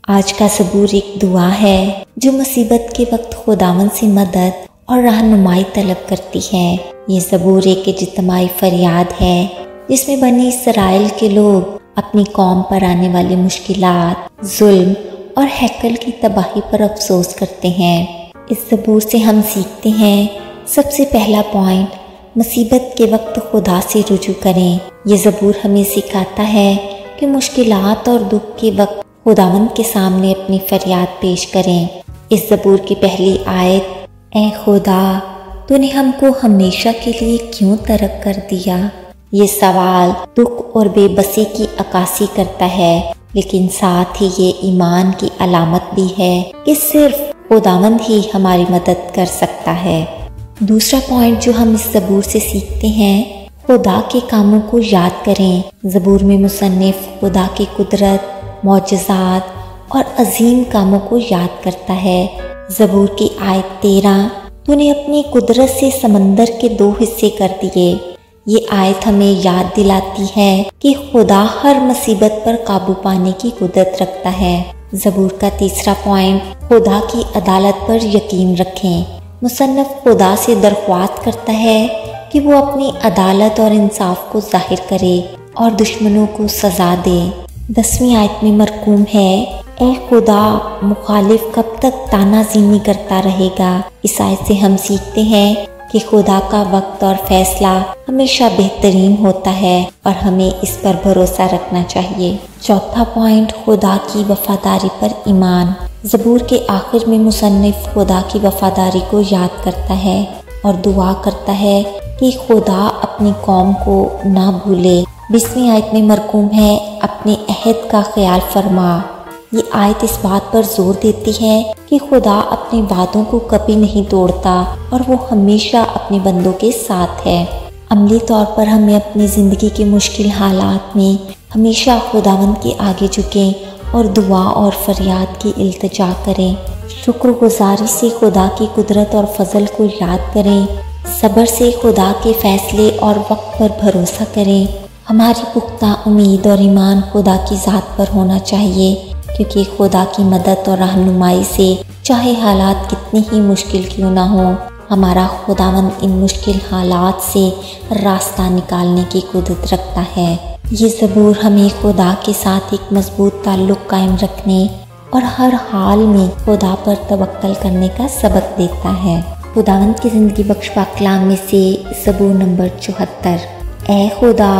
आज का ज़बूर एक दुआ है जो मुसीबत के वक्त खुदावन से मदद और रहनुमाई तलब करती है। ये ज़बूर एक इज्तिमाई फरियाद है जिसमें बनी इसराइल के लोग अपनी कौम पर आने वाली मुश्किलात, जुल्म और हैकल की तबाही पर अफसोस करते हैं। इस ज़बूर से हम सीखते हैं, सबसे पहला पॉइंट, मुसीबत के वक्त खुदा से रुजू करें। ये ज़बूर हमें सिखाता है कि मुश्किलात और दुख के वक्त खुदावंद के सामने अपनी फरियाद पेश करें। इस ज़बूर की पहली आयत, ऐ खुदा तूने हमको हमेशा के लिए क्यों तर्क कर दिया, ये सवाल दुख और बेबसी की अक्कासी करता है, लेकिन साथ ही ये ईमान की अलामत भी है कि सिर्फ खुदावंद ही हमारी मदद कर सकता है। दूसरा पॉइंट जो हम इस ज़बूर से सीखते हैं, खुदा के कामों को याद करें। ज़बूर में मुसन्निफ खुदा की कुदरत, मौजज़ात और अजीम कामों को याद करता है। ज़बूर की आयत 13, तूने अपनी कुदरत से समंदर के 2 हिस्से कर दिए। ये आयत हमें याद दिलाती है कि खुदा हर मुसीबत पर काबू पाने की कुदरत रखता है। ज़बूर का तीसरा पॉइंट, खुदा की अदालत पर यकीन रखें। मुसन्निफ खुदा से दरख्वास्त करता है कि वो अपनी अदालत और इंसाफ को जाहिर करे और दुश्मनों को सज़ा दे। 10वीं आयत में मरकूम है, ए खुदा मुखालिफ कब तक तानाज़ीनी करता रहेगा। इस आयत से हम सीखते हैं कि खुदा का वक्त और फैसला हमेशा बेहतरीन होता है और हमें इस पर भरोसा रखना चाहिए। चौथा पॉइंट, खुदा की वफादारी पर ईमान। ज़बूर के आखिर में मुसन्निफ खुदा की वफादारी को याद करता है और दुआ करता है कि खुदा अपनी कौम को ना भूले। 20वीं आयत में मरकूम है, अपने अहद का ख्याल फरमा। ये आयत इस बात पर जोर देती है कि खुदा अपने वादों को कभी नहीं तोड़ता और वो हमेशा अपने बंदों के साथ है। अमली तौर पर हमें अपनी ज़िंदगी के मुश्किल हालात में हमेशा खुदावंद के आगे झुकें और दुआ और फरियाद की इल्तिजा करें। शुक्रगुजारी से खुदा की कुदरत और फजल को याद करें। सब्र से खुदा के फैसले और वक्त पर भरोसा करें। हमारी पुख्ता उम्मीद और ईमान खुदा की ज़ात पर होना चाहिए, क्योंकि खुदा की मदद और रहनुमाई से चाहे हालात कितने ही मुश्किल क्यों ना हो, हमारा खुदावंद इन मुश्किल हालात से रास्ता निकालने की कुदरत रखता है। ये ज़बूर हमें खुदा के साथ एक मजबूत ताल्लुक़ कायम रखने और हर हाल में खुदा पर तवक्कल करने का सबक देता है। खुदावंद की ज़िंदगी बख्शवा कलाम में से ज़बूर नंबर 74, ऐ खुदा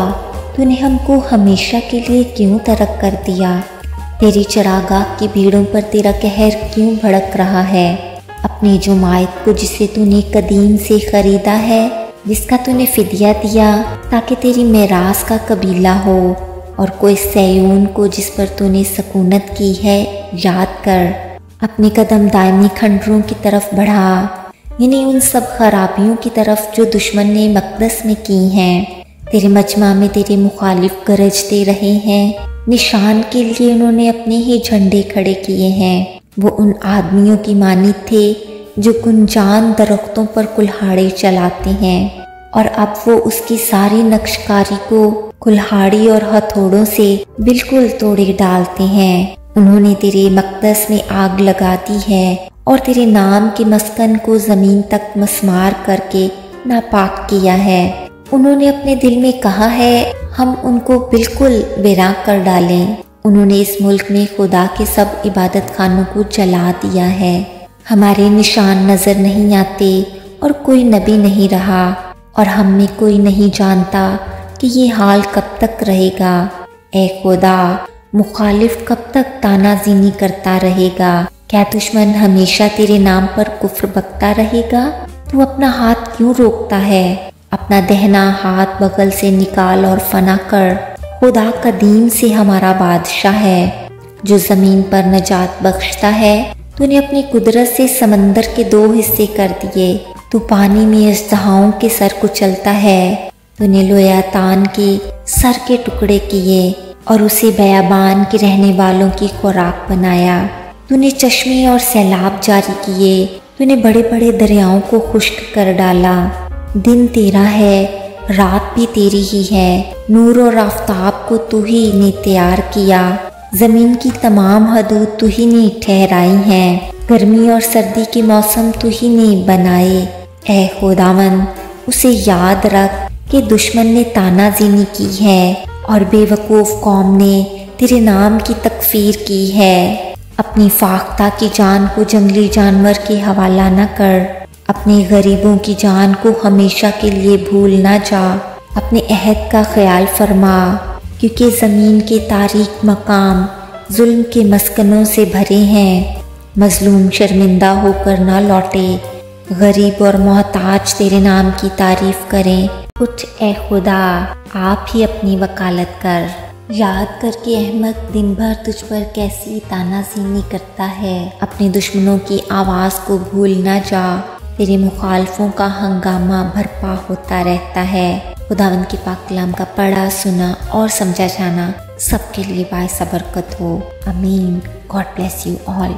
तूने हमको हमेशा के लिए क्यों तर्क कर दिया, तेरी चरागाह की भीड़ों पर तेरा कहर क्यों भड़क रहा है। अपनी जुमायत को जिसे तूने कदीम से ख़रीदा है, जिसका तूने फिदिया दिया ताकि तेरी मेरास का कबीला हो, और कोई सैयून को जिस पर तूने सकूनत की है याद कर। अपने कदम दायमी खंडरों की तरफ बढ़ा, यानी उन सब खराबियों की तरफ जो दुश्मन ने मकदस में की हैं। तेरे मजमा में तेरे मुखालिफ गरजते रहे हैं, निशान के लिए उन्होंने अपने ही झंडे खड़े किए हैं। वो उन आदमियों की मानी थे जो गुंजान दरख्तों पर कुल्हाड़ी चलाते हैं, और अब वो उसकी सारी नक्शकारी को कुल्हाड़ी और हथौड़ों से बिल्कुल तोड़े डालते हैं। उन्होंने तेरे मकदस में आग लगा दी है और तेरे नाम के मस्कन को ज़मीन तक मस्मार करके नापाक किया है। उन्होंने अपने दिल में कहा है, हम उनको बिल्कुल बेराक कर डालें। उन्होंने इस मुल्क में खुदा के सब इबादत खानों को जला दिया है। हमारे निशान नज़र नहीं आते और कोई नबी नहीं रहा, और हम में कोई नहीं जानता कि ये हाल कब तक रहेगा। ए खुदा मुखालिफ कब तक तानाज़ीनी करता रहेगा। क्या दुश्मन हमेशा तेरे नाम पर कुफ्र बकता रहेगा। तू अपना हाथ क्यों रोकता है। अपना दहना हाथ बगल से निकाल और फना कर। खुदा कदीम से हमारा बादशाह है जो ज़मीन पर नजात बख्शता है। तूने अपनी कुदरत से समंदर के 2 हिस्से कर दिए। तू पानी में अजदहाओं के सर कुचलता है। तूने लोयातान के सर के टुकड़े किए और उसे बयाबान के रहने वालों की खुराक बनाया। तूने चश्मे और सैलाब जारी किए। तूने बड़े बड़े दरियाओं को खुश्क कर डाला। दिन तेरा है, रात भी तेरी ही है। नूर और आफताब को तू ही ने तैयार किया। जमीन की तमाम हदूद तू ही ने ठहराई हैं, गर्मी और सर्दी के मौसम तू ही ने बनाए। ऐ खुदावन, उसे याद रख कि दुश्मन ने तानाज़ीनी की है और बेवकूफ़ कौम ने तेरे नाम की तकफीर की है। अपनी फाख्ता की जान को जंगली जानवर के हवाला न कर, अपने गरीबों की जान को हमेशा के लिए भूल ना जा। अपने अहद का ख्याल फरमा, क्योंकि ज़मीन के तारीक मकाम जुल्म के मस्कनों से भरे हैं। मजलूम शर्मिंदा होकर ना लौटे, गरीब और मोहताज तेरे नाम की तारीफ करें। उठ ए खुदा, आप ही अपनी वकालत कर। याद करके अहमद दिन भर तुझ पर कैसी तानाज़ीनी करता है। अपने दुश्मनों की आवाज़ को भूल ना जा, तेरे मुखालफों का हंगामा भरपा होता रहता है। खुदावंद की पाक कलाम का पढ़ा, सुना और समझा जाना सबके लिए बाइस बरकत हो। आमीन। God bless you all.